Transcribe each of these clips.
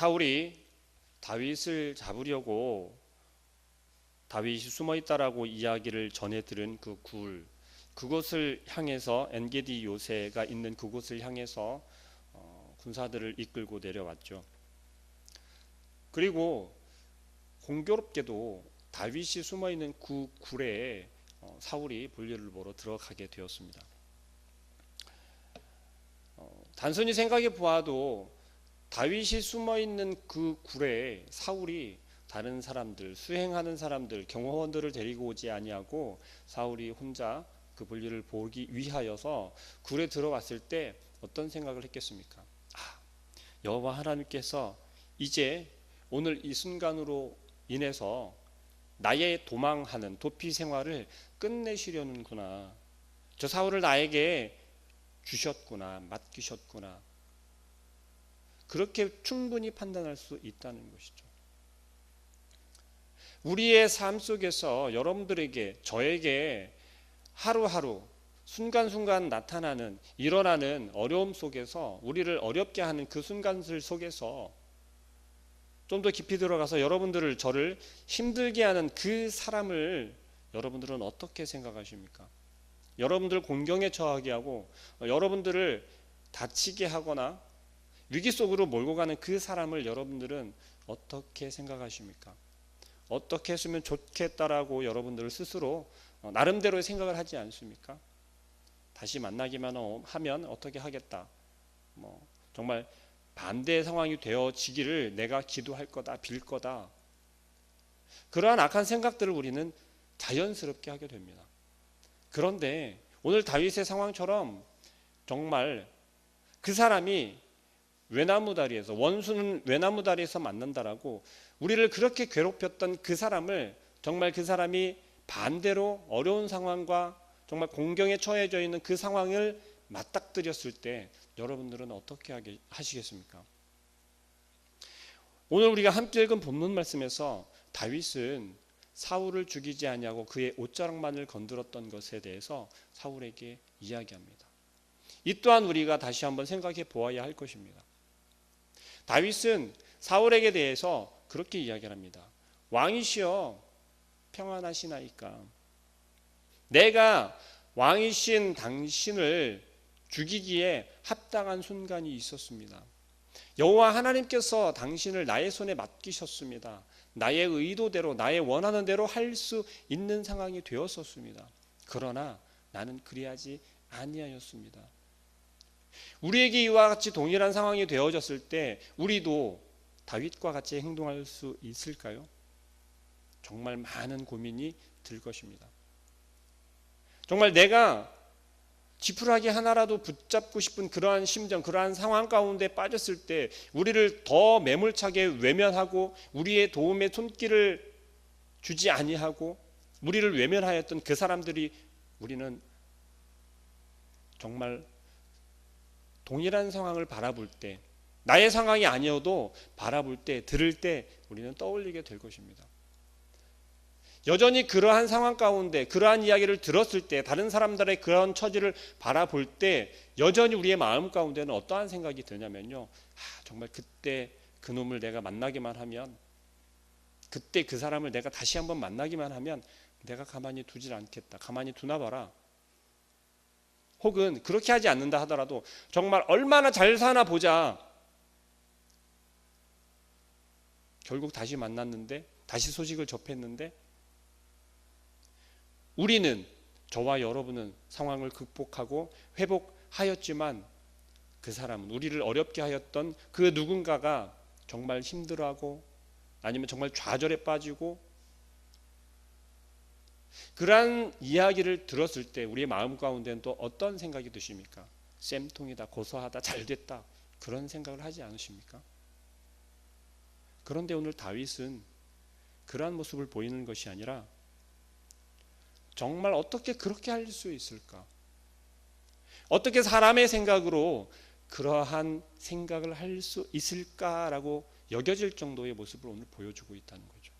사울이 다윗을 잡으려고 다윗이 숨어 있다라고 이야기를 전해 들은 그 굴, 그곳을 향해서 엔게디 요새가 있는 그곳을 향해서 군사들을 이끌고 내려왔죠. 그리고 공교롭게도 다윗이 숨어 있는 그 굴에 사울이 볼일을 보러 들어가게 되었습니다. 단순히 생각해 보아도 다윗이 숨어 있는 그 굴에 사울이 다른 사람들, 수행하는 사람들, 경호원들을 데리고 오지 아니하고 사울이 혼자 그 볼일을 보기 위하여서 굴에 들어왔을 때 어떤 생각을 했겠습니까? 여호와 하나님께서 이제 오늘 이 순간으로 인해서 나의 도망하는 도피 생활을 끝내시려는구나. 저 사울을 나에게 주셨구나, 맡기셨구나. 그렇게 충분히 판단할 수 있다는 것이죠. 우리의 삶 속에서 여러분들에게, 저에게 하루하루 순간순간 나타나는, 일어나는 어려움 속에서 우리를 어렵게 하는 그 순간들 속에서 좀 더 깊이 들어가서 여러분들을, 저를 힘들게 하는 그 사람을 여러분들은 어떻게 생각하십니까? 여러분들 공경에 처하게 하고 여러분들을 다치게 하거나 위기 속으로 몰고 가는 그 사람을 여러분들은 어떻게 생각하십니까? 어떻게 했으면 좋겠다라고 여러분들 스스로 나름대로의 생각을 하지 않습니까? 다시 만나기만 하면 어떻게 하겠다. 정말 반대의 상황이 되어지기를 내가 기도할 거다, 빌 거다. 그러한 악한 생각들을 우리는 자연스럽게 하게 됩니다. 그런데 오늘 다윗의 상황처럼 정말 그 사람이 외나무다리에서, 원수는 외나무다리에서 만난다라고 우리를 그렇게 괴롭혔던 그 사람을, 정말 그 사람이 반대로 어려운 상황과 정말 공경에 처해져 있는 그 상황을 맞닥뜨렸을 때 여러분들은 어떻게 하시겠습니까? 오늘 우리가 함께 읽은 본문 말씀에서 다윗은 사울을 죽이지 아니하고 그의 옷자락만을 건드렸던 것에 대해서 사울에게 이야기합니다. 이 또한 우리가 다시 한번 생각해 보아야 할 것입니다. 다윗은 사울에게 대해서 그렇게 이야기를 합니다. 왕이시여 평안하시나이까? 내가 왕이신 당신을 죽이기에 합당한 순간이 있었습니다. 여호와 하나님께서 당신을 나의 손에 맡기셨습니다. 나의 의도대로, 나의 원하는 대로 할 수 있는 상황이 되었었습니다. 그러나 나는 그리하지 아니하였습니다. 우리에게 이와 같이 동일한 상황이 되어졌을 때 우리도 다윗과 같이 행동할 수 있을까요? 정말 많은 고민이 들 것입니다. 정말 내가 지푸라기 하나라도 붙잡고 싶은 그러한 심정, 그러한 상황 가운데 빠졌을 때 우리를 더 매몰차게 외면하고 우리의 도움의 손길을 주지 아니하고 우리를 외면하였던 그 사람들이, 우리는 정말 동일한 상황을 바라볼 때, 나의 상황이 아니어도 바라볼 때, 들을 때 우리는 떠올리게 될 것입니다. 여전히 그러한 상황 가운데, 그러한 이야기를 들었을 때, 다른 사람들의 그런 처지를 바라볼 때 여전히 우리의 마음 가운데는 어떠한 생각이 드냐면요, 정말 그때 그놈을 내가 만나기만 하면, 그때 그 사람을 내가 다시 한번 만나기만 하면 내가 가만히 두질 않겠다. 가만히 두나 봐라. 혹은 그렇게 하지 않는다 하더라도 정말 얼마나 잘 사나 보자. 결국 다시 만났는데, 다시 소식을 접했는데, 우리는, 저와 여러분은 상황을 극복하고 회복하였지만 그 사람은, 우리를 어렵게 하였던 그 누군가가 정말 힘들어하고 아니면 정말 좌절에 빠지고, 그러한 이야기를 들었을 때 우리의 마음 가운데는 또 어떤 생각이 드십니까? 쌤통이다, 고소하다, 잘됐다, 그런 생각을 하지 않으십니까? 그런데 오늘 다윗은 그러한 모습을 보이는 것이 아니라 정말 어떻게 그렇게 할 수 있을까? 어떻게 사람의 생각으로 그러한 생각을 할 수 있을까라고 여겨질 정도의 모습을 오늘 보여주고 있다는 거죠.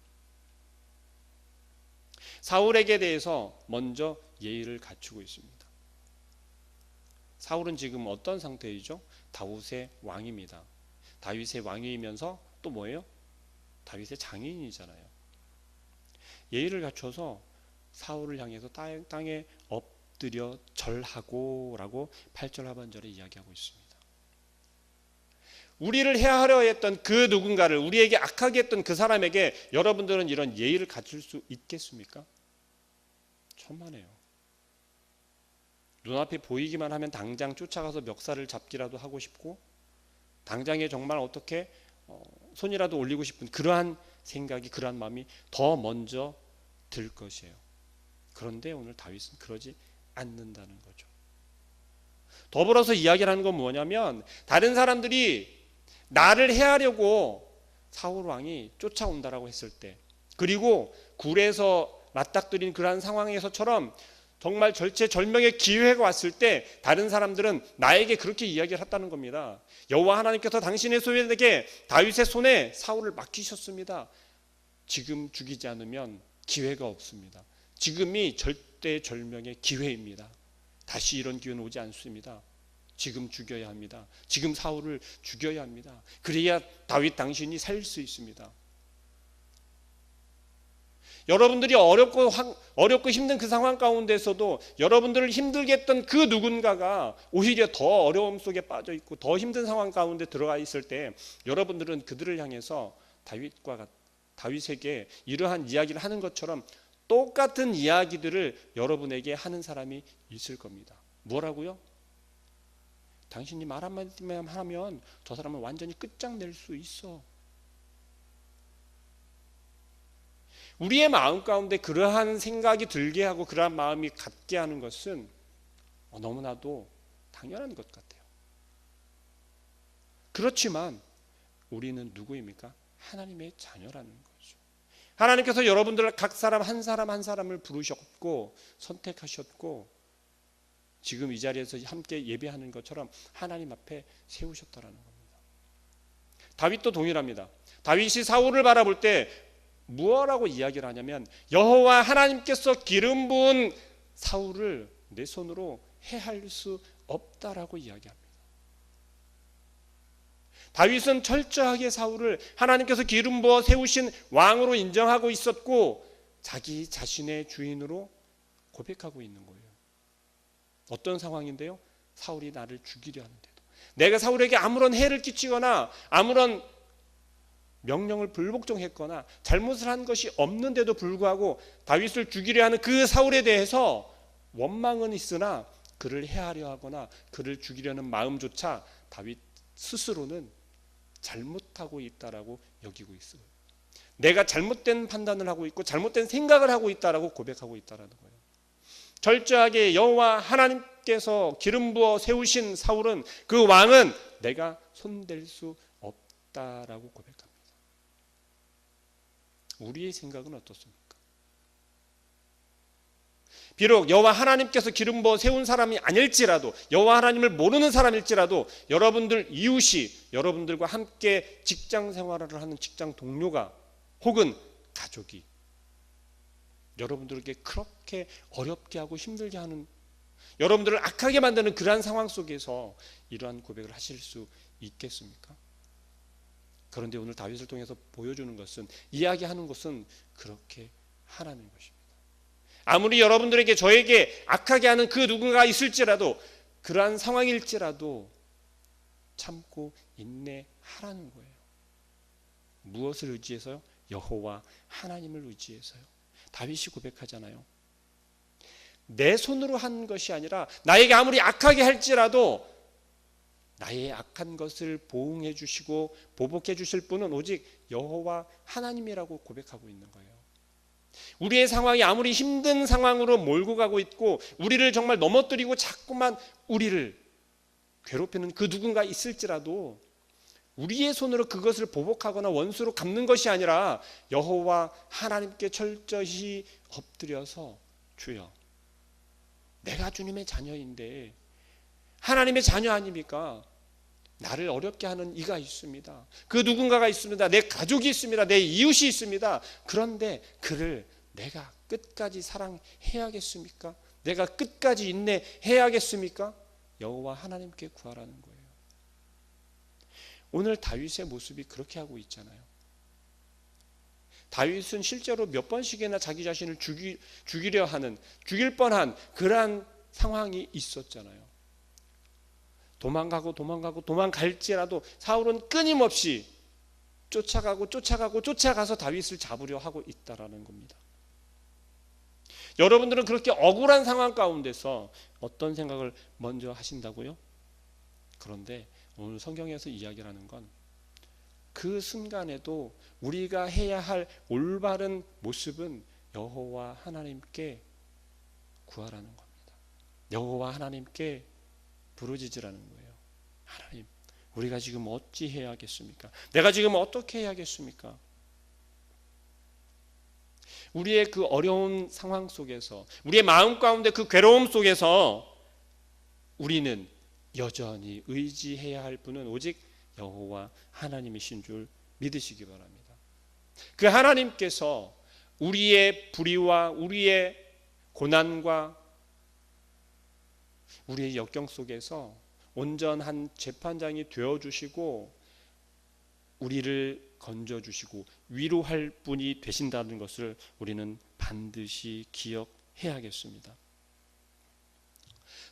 사울에게 대해서 먼저 예의를 갖추고 있습니다. 사울은 지금 어떤 상태이죠? 다윗의 왕입니다. 다윗의 왕이면서 또 뭐예요? 다윗의 장인이잖아요. 예의를 갖춰서 사울을 향해서 땅에 엎드려 절하고 라고 8절 하반절에 이야기하고 있습니다. 우리를 해하려 했던 그 누군가를, 우리에게 악하게 했던 그 사람에게 여러분들은 이런 예의를 갖출 수 있겠습니까? 천만에요. 눈앞에 보이기만 하면 당장 쫓아가서 멱살을 잡기라도 하고 싶고, 당장에 정말 어떻게 손이라도 올리고 싶은 그러한 생각이, 그러한 마음이 더 먼저 들 것이에요. 그런데 오늘 다윗은 그러지 않는다는 거죠. 더불어서 이야기를 하는 건 뭐냐면, 다른 사람들이 나를 해하려고 사울 왕이 쫓아온다라고 했을 때, 그리고 굴에서 맞닥뜨린 그러한 상황에서처럼 정말 절체절명의 기회가 왔을 때 다른 사람들은 나에게 그렇게 이야기를 했다는 겁니다. 여호와 하나님께서 당신의 소유에게 다윗의 손에 사울을 맡기셨습니다. 지금 죽이지 않으면 기회가 없습니다. 지금이 절대절명의 기회입니다. 다시 이런 기회는 오지 않습니다. 지금 죽여야 합니다. 지금 사울을 죽여야 합니다. 그래야 다윗 당신이 살 수 있습니다. 여러분들이 어렵고 힘든 그 상황 가운데서도 여러분들을 힘들게 했던 그 누군가가 오히려 더 어려움 속에 빠져 있고 더 힘든 상황 가운데 들어가 있을 때, 여러분들은 그들을 향해서 다윗에게 이러한 이야기를 하는 것처럼 똑같은 이야기들을 여러분에게 하는 사람이 있을 겁니다. 뭐라고요? 당신이 말 한마디만 하면 저 사람은 완전히 끝장낼 수 있어. 우리의 마음 가운데 그러한 생각이 들게 하고 그러한 마음이 갖게 하는 것은 너무나도 당연한 것 같아요. 그렇지만 우리는 누구입니까? 하나님의 자녀라는 거죠. 하나님께서 여러분들 각 사람 한 사람을 부르셨고 선택하셨고, 지금 이 자리에서 함께 예배하는 것처럼 하나님 앞에 세우셨다라는 겁니다. 다윗도 동일합니다. 다윗이 사울을 바라볼 때 무엇라고 이야기를 하냐면, 여호와 하나님께서 기름 부은 사울을 내 손으로 해할 수 없다라고 이야기합니다. 다윗은 철저하게 사울을 하나님께서 기름 부어 세우신 왕으로 인정하고 있었고, 자기 자신의 주인으로 고백하고 있는 거예요. 어떤 상황인데요? 사울이 나를 죽이려 하는데도, 내가 사울에게 아무런 해를 끼치거나 아무런 명령을 불복종했거나 잘못을 한 것이 없는데도 불구하고 다윗을 죽이려 하는 그 사울에 대해서 원망은 있으나 그를 해하려 하거나 그를 죽이려는 마음조차 다윗 스스로는 잘못하고 있다라고 여기고 있어요. 내가 잘못된 판단을 하고 있고 잘못된 생각을 하고 있다라고 고백하고 있다라는 거예요. 철저하게 여호와 하나님께서 기름 부어 세우신 사울은, 그 왕은 내가 손댈 수 없다라고 고백합니다. 우리의 생각은 어떻습니까? 비록 여호와 하나님께서 기름 부어 세운 사람이 아닐지라도, 여호와 하나님을 모르는 사람일지라도, 여러분들 이웃이, 여러분들과 함께 직장 생활을 하는 직장 동료가 혹은 가족이 여러분들에게 그렇게 어렵게 하고 힘들게 하는, 여러분들을 악하게 만드는 그러한 상황 속에서 이러한 고백을 하실 수 있겠습니까? 그런데 오늘 다윗을 통해서 보여주는 것은, 이야기하는 것은 그렇게 하라는 것입니다. 아무리 여러분들에게, 저에게 악하게 하는 그 누군가가 있을지라도, 그러한 상황일지라도 참고 인내하라는 거예요. 무엇을 의지해서요? 여호와 하나님을 의지해서요. 다윗이 고백하잖아요. 내 손으로 한 것이 아니라, 나에게 아무리 악하게 할지라도 나의 악한 것을 보응해 주시고 보복해 주실 분은 오직 여호와 하나님이라고 고백하고 있는 거예요. 우리의 상황이 아무리 힘든 상황으로 몰고 가고 있고, 우리를 정말 넘어뜨리고 자꾸만 우리를 괴롭히는 그 누군가 있을지라도, 우리의 손으로 그것을 보복하거나 원수로 갚는 것이 아니라 여호와 하나님께 철저히 엎드려서, 주여, 내가 주님의 자녀인데 하나님의 자녀 아닙니까? 나를 어렵게 하는 이가 있습니다. 그 누군가가 있습니다. 내 가족이 있습니다. 내 이웃이 있습니다. 그런데 그를 내가 끝까지 사랑해야겠습니까? 내가 끝까지 인내해야겠습니까? 여호와 하나님께 구하라는 거예요. 오늘 다윗의 모습이 그렇게 하고 있잖아요. 다윗은 실제로 몇 번씩이나 자기 자신을 죽이려 하는, 죽일 뻔한 그러한 상황이 있었잖아요. 도망갈지라도 사울은 끊임없이 쫓아가서 다윗을 잡으려 하고 있다라는 겁니다. 여러분들은 그렇게 억울한 상황 가운데서 어떤 생각을 먼저 하신다고요? 그런데 오늘 성경에서 이야기를 하는 건 그 순간에도 우리가 해야 할 올바른 모습은 여호와 하나님께 구하라는 겁니다. 여호와 하나님께 부르짖으라는 거예요. 하나님, 우리가 지금 어찌 해야겠습니까? 내가 지금 어떻게 해야겠습니까? 우리의 그 어려운 상황 속에서, 우리의 마음 가운데 그 괴로움 속에서 우리는 여전히 의지해야 할 분은 오직 여호와 하나님이신 줄 믿으시기 바랍니다. 그 하나님께서 우리의 불의와 우리의 고난과 우리의 역경 속에서 온전한 재판장이 되어주시고 우리를 건져주시고 위로할 분이 되신다는 것을 우리는 반드시 기억해야겠습니다.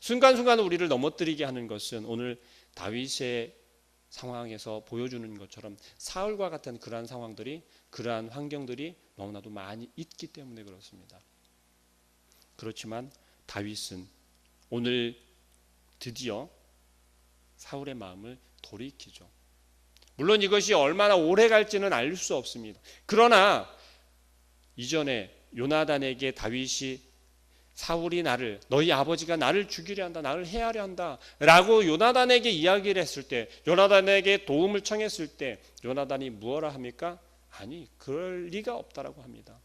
순간순간 우리를 넘어뜨리게 하는 것은 오늘 다윗의 상황에서 보여주는 것처럼 사울과 같은 그러한 상황들이, 그러한 환경들이 너무나도 많이 있기 때문에 그렇습니다. 그렇지만 다윗은 오늘 드디어 사울의 마음을 돌이키죠. 물론 이것이 얼마나 오래 갈지는 알 수 없습니다. 그러나 이전에 요나단에게 다윗이 사울이 너희 아버지가 나를 죽이려 한다, 나를 해하려 한다 라고 요나단에게 이야기를 했을 때, 요나단에게 도움을 청했을 때 요나단이 무엇라 합니까? 아니, 그럴 리가 없다라고 합니다.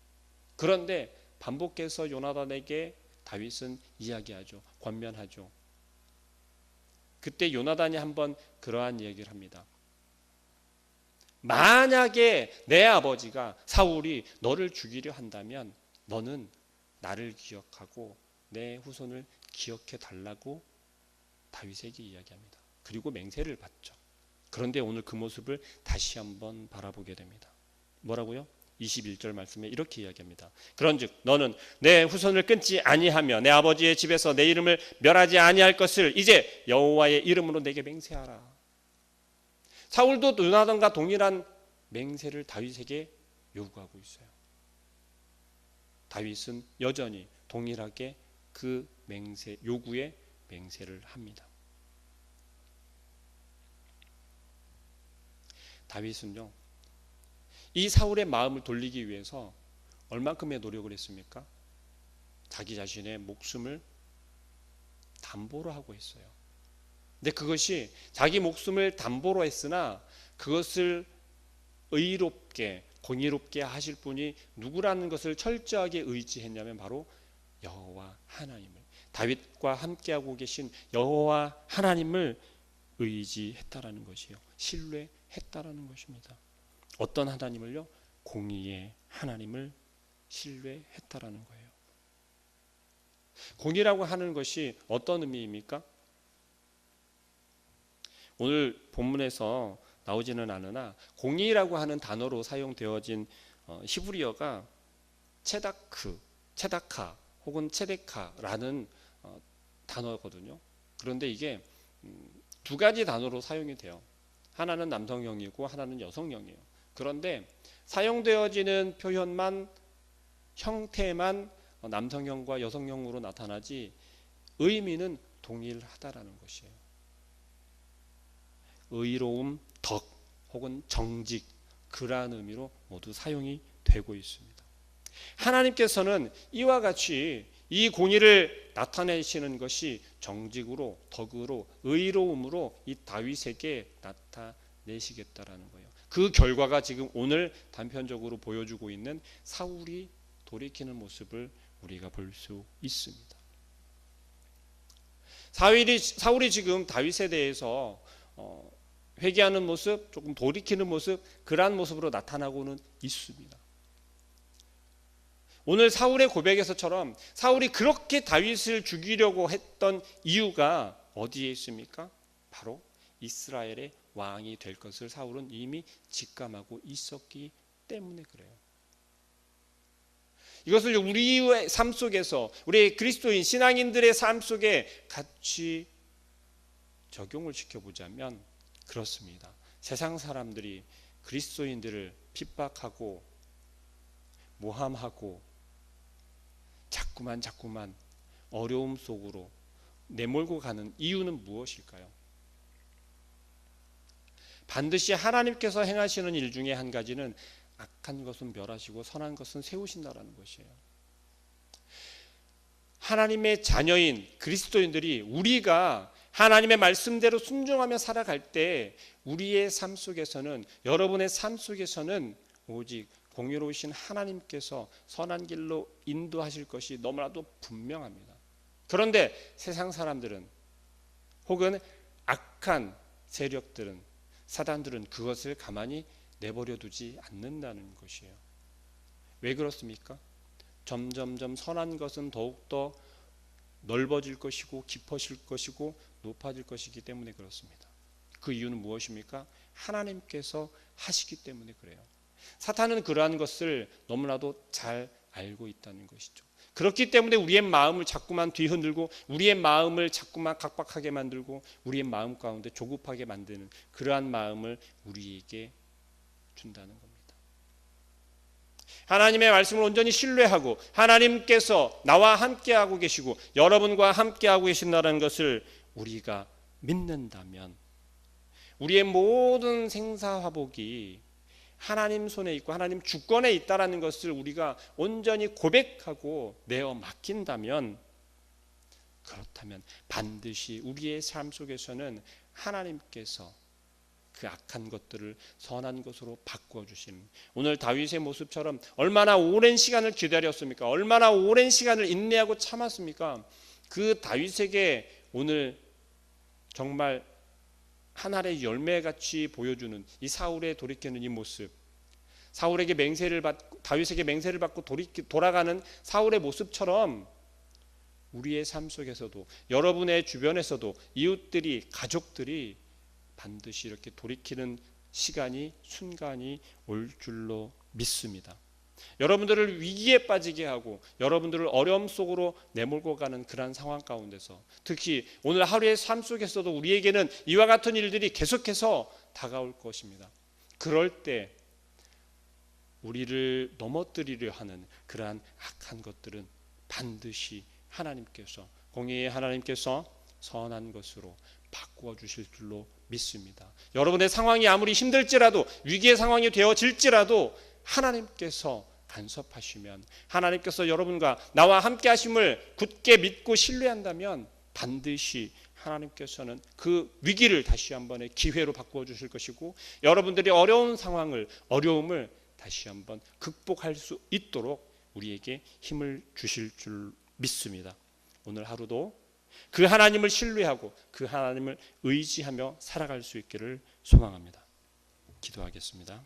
그런데 반복해서 요나단에게 다윗은 이야기하죠. 권면하죠. 그때 요나단이 한번 그러한 얘기를 합니다. 만약에 내 아버지가 사울이 너를 죽이려 한다면 너는 나를 기억하고 내 후손을 기억해 달라고 다윗에게 이야기합니다. 그리고 맹세를 받죠. 그런데 오늘 그 모습을 다시 한번 바라보게 됩니다. 뭐라고요? 21절 말씀에 이렇게 이야기합니다. 그런즉 너는 내 후손을 끊지 아니하며 내 아버지의 집에서 내 이름을 멸하지 아니할 것을 이제 여호와의 이름으로 내게 맹세하라. 사울도 요나단과 동일한 맹세를 다윗에게 요구하고 있어요. 다윗은 여전히 동일하게 그 요구에 맹세를 합니다. 다윗은요, 이 사울의 마음을 돌리기 위해서 얼만큼의 노력을 했습니까? 자기 자신의 목숨을 담보로 하고 있어요. 근데 그것이 자기 목숨을 담보로 했으나 그것을 의롭게 공의롭게 하실 분이 누구라는 것을 철저하게 의지했냐면 바로 여호와 하나님을, 다윗과 함께하고 계신 여호와 하나님을 의지했다라는 것이요, 신뢰했다라는 것입니다. 어떤 하나님을요? 공의의 하나님을 신뢰했다라는 거예요. 공의라고 하는 것이 어떤 의미입니까? 오늘 본문에서 나오지는 않으나 공의라고 하는 단어로 사용되어진 히브리어가 체다카 혹은 체데카라는 단어거든요. 그런데 이게 두 가지 단어로 사용이 돼요. 하나는 남성형이고 하나는 여성형이에요. 그런데 사용되어지는 표현만, 형태만 남성형과 여성형으로 나타나지 의미는 동일하다라는 것이에요. 의로움, 덕 혹은 정직, 그러한 의미로 모두 사용이 되고 있습니다. 하나님께서는 이와 같이 이 공의를 나타내시는 것이 정직으로, 덕으로, 의로움으로 이 다윗에게 나타내시겠다라는 거예요. 그 결과가 지금 오늘 단편적으로 보여주고 있는 사울이 돌이키는 모습을 우리가 볼 수 있습니다. 사울이 지금 다윗에 대해서 회개하는 모습, 조금 돌이키는 모습, 그러한 모습으로 나타나고는 있습니다. 오늘 사울의 고백에서처럼 사울이 그렇게 다윗을 죽이려고 했던 이유가 어디에 있습니까? 바로 이스라엘의 왕이 될 것을 사울은 이미 직감하고 있었기 때문에 그래요. 이것을 우리의 삶 속에서, 우리 그리스도인 신앙인들의 삶 속에 같이 적용을 시켜보자면 그렇습니다. 세상 사람들이 그리스도인들을 핍박하고 모함하고 자꾸만 어려움 속으로 내몰고 가는 이유는 무엇일까요? 반드시 하나님께서 행하시는 일 중에 한 가지는 악한 것은 멸하시고 선한 것은 세우신다라는 것이에요. 하나님의 자녀인 그리스도인들이 우리가 하나님의 말씀대로 순종하며 살아갈 때 우리의 삶 속에서는, 여러분의 삶 속에서는 오직 공의로우신 하나님께서 선한 길로 인도하실 것이 너무나도 분명합니다. 그런데 세상 사람들은, 혹은 악한 세력들은, 사단들은 그것을 가만히 내버려 두지 않는다는 것이에요. 왜 그렇습니까? 점점점 선한 것은 더욱더 넓어질 것이고 깊어질 것이고 높아질 것이기 때문에 그렇습니다. 그 이유는 무엇입니까? 하나님께서 하시기 때문에 그래요. 사탄은 그러한 것을 너무나도 잘 알고 있다는 것이죠. 그렇기 때문에 우리의 마음을 자꾸만 뒤흔들고 우리의 마음을 자꾸만 각박하게 만들고 우리의 마음 가운데 조급하게 만드는 그러한 마음을 우리에게 준다는 겁니다. 하나님의 말씀을 온전히 신뢰하고 하나님께서 나와 함께하고 계시고 여러분과 함께하고 계신다는 것을 우리가 믿는다면 우리의 모든 생사화복이 하나님 손에 있고 하나님 주권에 있다는 것을 우리가 온전히 고백하고 내어 맡긴다면, 그렇다면 반드시 우리의 삶 속에서는 하나님께서 그 악한 것들을 선한 것으로 바꾸어 주시는, 오늘 다윗의 모습처럼 얼마나 오랜 시간을 기다렸습니까? 얼마나 오랜 시간을 인내하고 참았습니까? 그 다윗에게 오늘 정말 한 알의 열매같이 보여주는 이 사울의 돌이키는 이 모습, 사울에게 맹세를 받고 다윗에게 맹세를 받고 돌아가는 사울의 모습처럼 우리의 삶 속에서도, 여러분의 주변에서도 이웃들이, 가족들이 반드시 이렇게 돌이키는 시간이, 순간이 올 줄로 믿습니다. 여러분들을 위기에 빠지게 하고 여러분들을 어려움 속으로 내몰고 가는 그러한 상황 가운데서, 특히 오늘 하루의 삶 속에서도 우리에게는 이와 같은 일들이 계속해서 다가올 것입니다. 그럴 때 우리를 넘어뜨리려 하는 그러한 악한 것들은 반드시 하나님께서, 공의의 하나님께서 선한 것으로 바꾸어 주실 줄로 믿습니다. 여러분의 상황이 아무리 힘들지라도, 위기의 상황이 되어질지라도 하나님께서 간섭하시면, 하나님께서 여러분과 나와 함께 하심을 굳게 믿고 신뢰한다면 반드시 하나님께서는 그 위기를 다시 한번의 기회로 바꾸어 주실 것이고 여러분들이 어려운 상황을, 어려움을 다시 한번 극복할 수 있도록 우리에게 힘을 주실 줄 믿습니다. 오늘 하루도 그 하나님을 신뢰하고 그 하나님을 의지하며 살아갈 수 있기를 소망합니다. 기도하겠습니다.